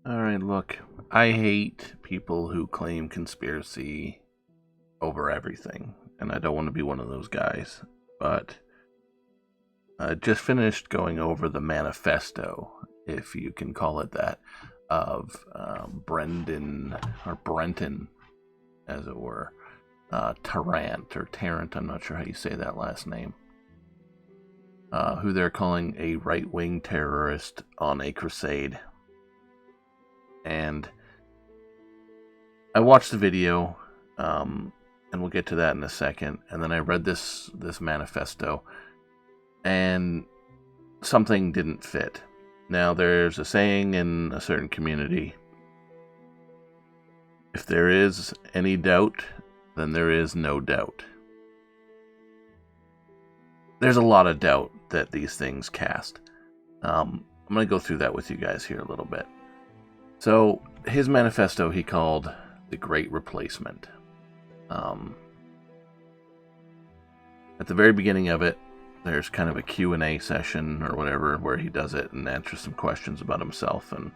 Alright, look, I hate people who claim conspiracy over everything, and I don't want to be one of those guys, but I just finished going over the manifesto, if you can call it that, of Brendan, or Brenton, as it were, Tarrant, I'm not sure how you say that last name, who they're calling a right-wing terrorist on a crusade. And I watched the video, and we'll get to that in a second. And then I read this manifesto, and something didn't fit. Now, there's a saying in a certain community: if there is any doubt, then there is no doubt. There's a lot of doubt that these things cast. I'm going to go through that with you guys here a little bit. So, his manifesto he called The Great Replacement. At the very beginning of it, there's kind of a Q&A session or whatever where he does it and answers some questions about himself, and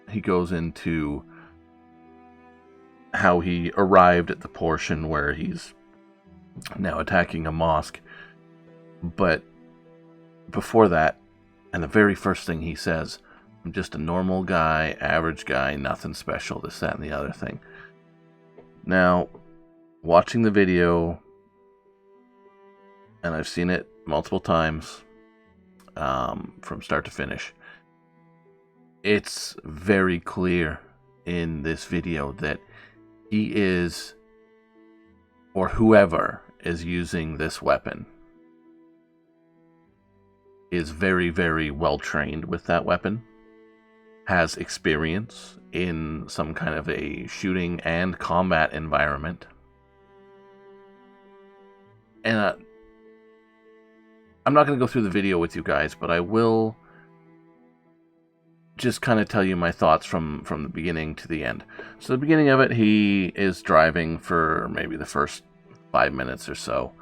he goes into how he arrived at the portion where he's now attacking a mosque. But before that, and the very first thing he says, I'm just a normal guy, average guy, nothing special, this, that, and the other thing. Now, watching the video, and I've seen it multiple times, from start to finish, it's very clear in this video that he is, or whoever is using this weapon, is very, very well trained with that weapon, has experience in some kind of a shooting and combat environment. And I'm not going to go through the video with you guys, but I will just kind of tell you my thoughts from the beginning to the end. So the beginning of it, he is driving for maybe the first 5 minutes or so,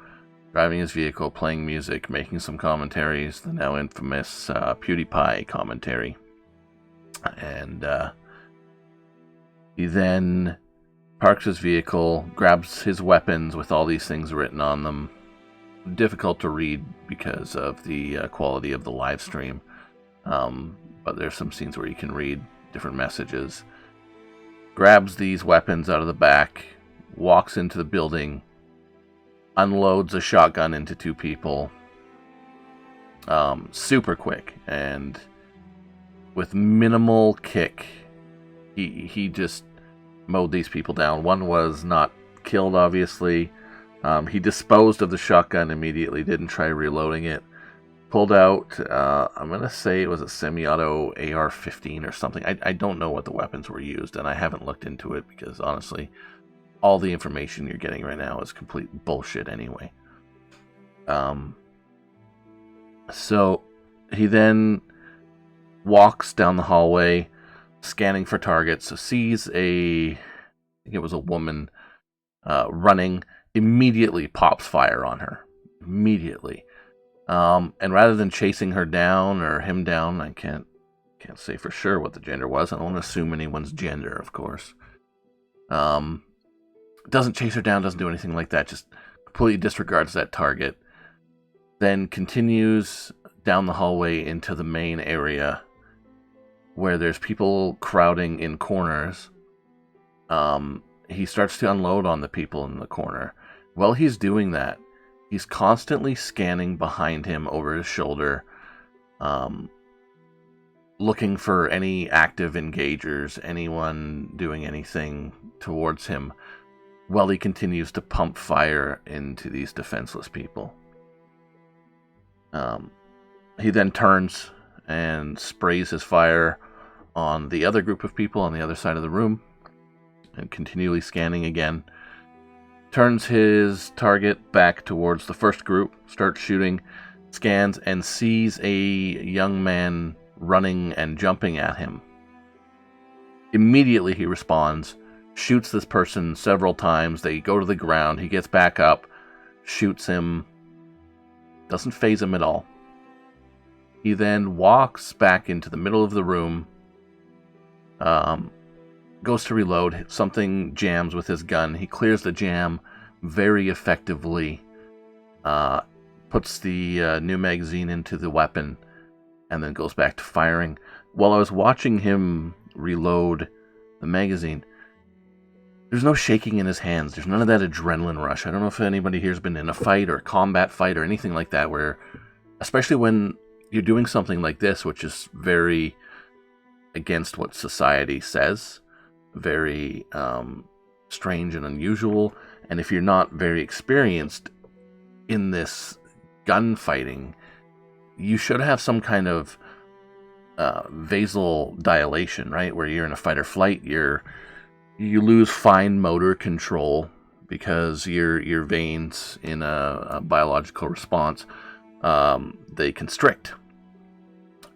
driving his vehicle, playing music, making some commentaries, the now infamous PewDiePie commentary. And he then parks his vehicle, grabs his weapons with all these things written on them. Difficult to read because of the quality of the live stream, but there's some scenes where you can read different messages. Grabs these weapons out of the back, walks into the building, unloads a shotgun into two people, super quick, and with minimal kick, he just mowed these people down. One was not killed, obviously. He disposed of the shotgun immediately, didn't try reloading it. Pulled out, I'm going to say it was a semi-auto AR-15 or something. I don't know what the weapons were used, and I haven't looked into it because, honestly, all the information you're getting right now is complete bullshit anyway. So he then walks down the hallway, scanning for targets, sees I think it was a woman, running, immediately pops fire on her. Immediately. And rather than chasing her down or him down, I can't say for sure what the gender was. I don't want to assume anyone's gender, of course. Doesn't chase her down, doesn't do anything like that, just completely disregards that target. Then continues down the hallway into the main area where there's people crowding in corners. He starts to unload on the people in the corner. While he's doing that, he's constantly scanning behind him over his shoulder, looking for any active engagers, anyone doing anything towards him, while he continues to pump fire into these defenseless people. He then turns and sprays his fire on the other group of people on the other side of the room, and continually scanning again. Turns his target back towards the first group, starts shooting, scans, and sees a young man running and jumping at him. Immediately he responds, shoots this person several times. They go to the ground. He gets back up, shoots him. Doesn't faze him at all. He then walks back into the middle of the room, Goes to reload. Something jams with his gun. He clears the jam very effectively. Puts the new magazine into the weapon, and then goes back to firing. While I was watching him reload the magazine, there's no shaking in his hands. There's none of that adrenaline rush. I don't know if anybody here's been in a fight or a combat fight or anything like that, where, especially when you're doing something like this, which is very against what society says, very strange and unusual, and if you're not very experienced in this gunfighting, you should have some kind of vasodilation, right? Where you're in a fight or flight, you lose fine motor control because your veins, in a biological response, they constrict,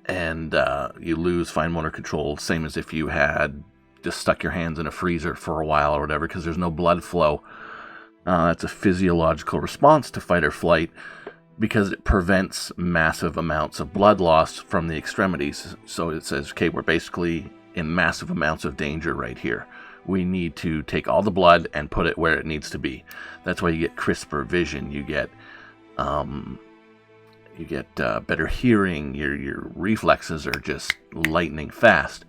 and you lose fine motor control, same as if you had just stuck your hands in a freezer for a while or whatever, because there's no blood flow. That's a physiological response to fight or flight, because it prevents massive amounts of blood loss from the extremities. So it says, okay, we're basically in massive amounts of danger right here. We need to take all the blood and put it where it needs to be. That's why you get crisper vision. You get better hearing. Your reflexes are just lightning fast.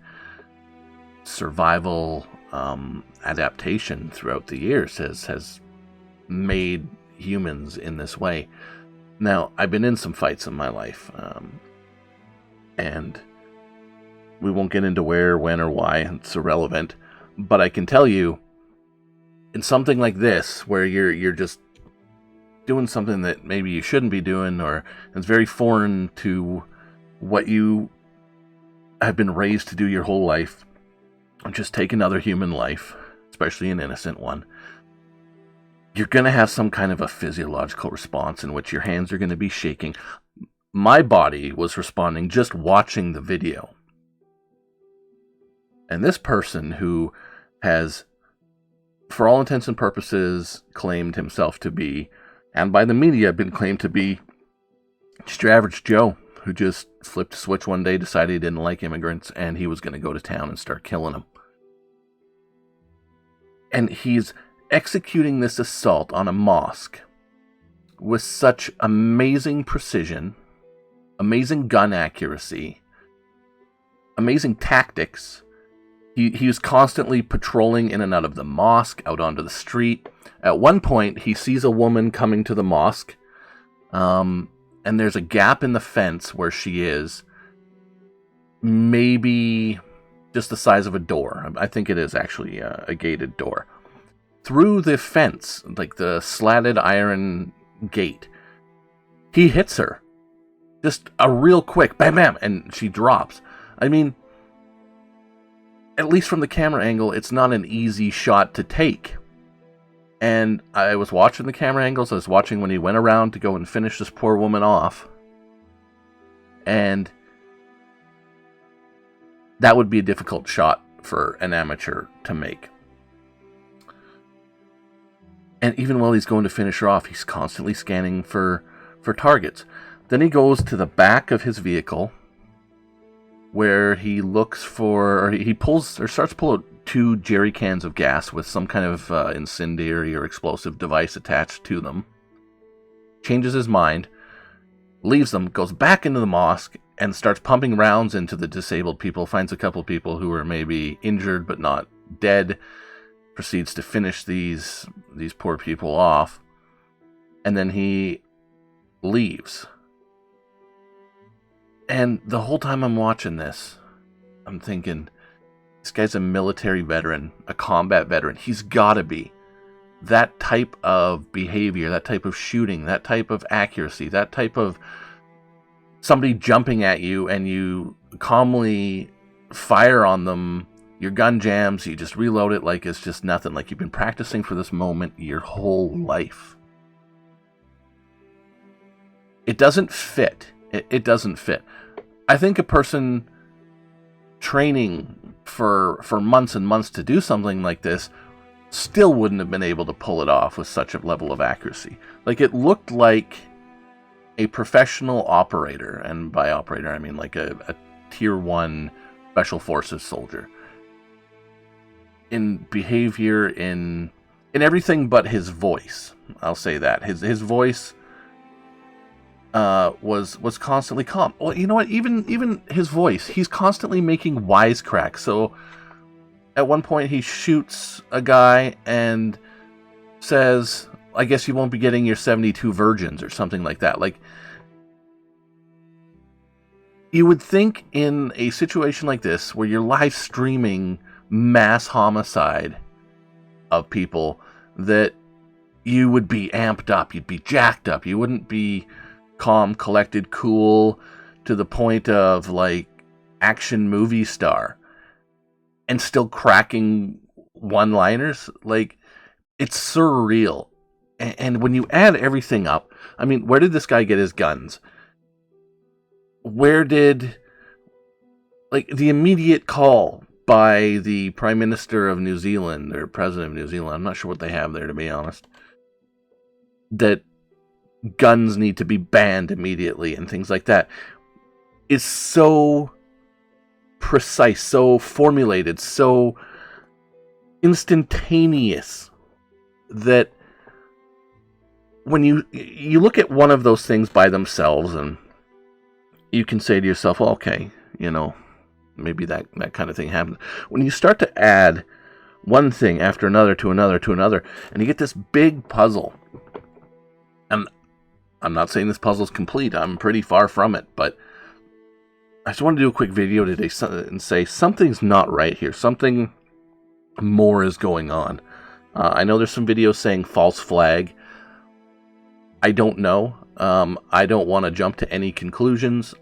Survival adaptation throughout the years has made humans in this way. Now, I've been in some fights in my life, and we won't get into where, when, or why. It's irrelevant. But I can tell you, in something like this, where you're just doing something that maybe you shouldn't be doing, or it's very foreign to what you have been raised to do your whole life, just take another human life, especially an innocent one, you're going to have some kind of a physiological response in which your hands are going to be shaking. My body was responding just watching the video. And this person, who has, for all intents and purposes, claimed himself to be, and by the media been claimed to be, just your average Joe, who just flipped a switch one day, decided he didn't like immigrants, and he was going to go to town and start killing them. And he's executing this assault on a mosque with such amazing precision, amazing gun accuracy, amazing tactics. He was constantly patrolling in and out of the mosque, out onto the street. At one point, he sees a woman coming to the mosque, and there's a gap in the fence where she is, maybe just the size of a door. I think it is actually a gated door. Through the fence, like the slatted iron gate, he hits her. Just a real quick bam bam, and she drops. I mean, at least from the camera angle, it's not an easy shot to take. And I was watching the camera angles. I was watching when he went around to go and finish this poor woman off. And that would be a difficult shot for an amateur to make. And even while he's going to finish her off, he's constantly scanning for targets. Then he goes to the back of his vehicle, where he looks for, or he pulls, or starts to pull out 2 jerry cans of gas with some kind of incendiary or explosive device attached to them. Changes his mind, leaves them, goes back into the mosque, and starts pumping rounds into the disabled people. Finds a couple people who are maybe injured but not dead. Proceeds to finish these poor people off, and then he leaves. And the whole time I'm watching this, I'm thinking, this guy's a military veteran, a combat veteran. He's got to be. That type of behavior, that type of shooting, that type of accuracy, that type of somebody jumping at you and you calmly fire on them. Your gun jams, you just reload it like it's just nothing, like you've been practicing for this moment your whole life. It doesn't fit. It doesn't fit. I think a person training for months and months to do something like this still wouldn't have been able to pull it off with such a level of accuracy. Like, it looked like a professional operator, and by operator I mean like a tier 1 special forces soldier. behavior, in everything but his voice. I'll say that his voice was constantly calm. Well, you know what? Even his voice, he's constantly making wisecracks. So at one point, he shoots a guy and says, "I guess you won't be getting your 72 virgins," or something like that. Like, you would think in a situation like this, where you're live streaming mass homicide of people, that you would be amped up, you'd be jacked up, you wouldn't be calm, collected, cool, to the point of like action movie star, and still cracking one-liners. Like, it's surreal. And when you add everything up, I mean, where did this guy get his guns? Where did, like, the immediate call by the Prime Minister of New Zealand, or President of New Zealand, I'm not sure what they have there, to be honest, that guns need to be banned immediately and things like that, is so precise, so formulated, so instantaneous, that when you look at one of those things by themselves, and you can say to yourself, well, okay, you know, maybe that kind of thing happens. When you start to add one thing after another to another to another, and you get this big puzzle, and I'm not saying this puzzle's complete, I'm pretty far from it, but I just want to do a quick video today and say something's not right here. Something more is going on. I know there's some videos saying false flag. I don't know. I don't want to jump to any conclusions.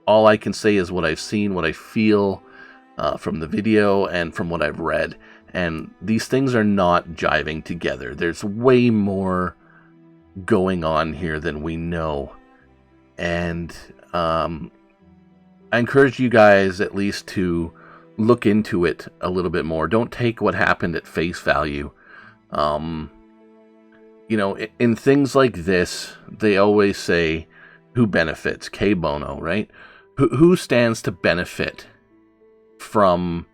All I can say is what I've seen, what I feel from the video, and from what I've read. And these things are not jiving together. There's way more going on here than we know. And I encourage you guys at least to look into it a little bit more. Don't take what happened at face value. You know, in things like this, they always say, who benefits? Que bono, right? Who stands to benefit from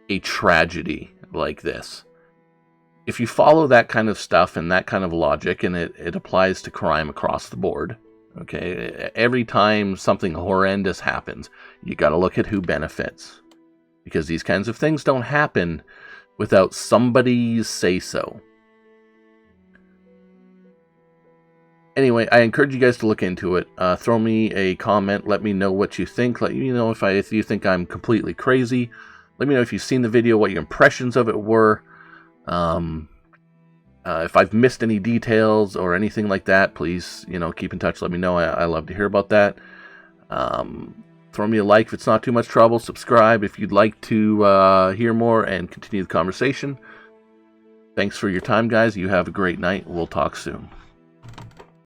a tragedy like this? If you follow that kind of stuff and that kind of logic, and it applies to crime across the board, okay? Every time something horrendous happens, you got to look at who benefits. Because these kinds of things don't happen without somebody's say-so. Anyway, I encourage you guys to look into it. Throw me a comment. Let me know what you think. Let me know if you think I'm completely crazy. Let me know if you've seen the video, what your impressions of it were. If I've missed any details or anything like that, please, keep in touch. Let me know. I love to hear about that. Throw me a like if it's not too much trouble. Subscribe if you'd like to hear more and continue the conversation. Thanks for your time, guys. You have a great night. We'll talk soon.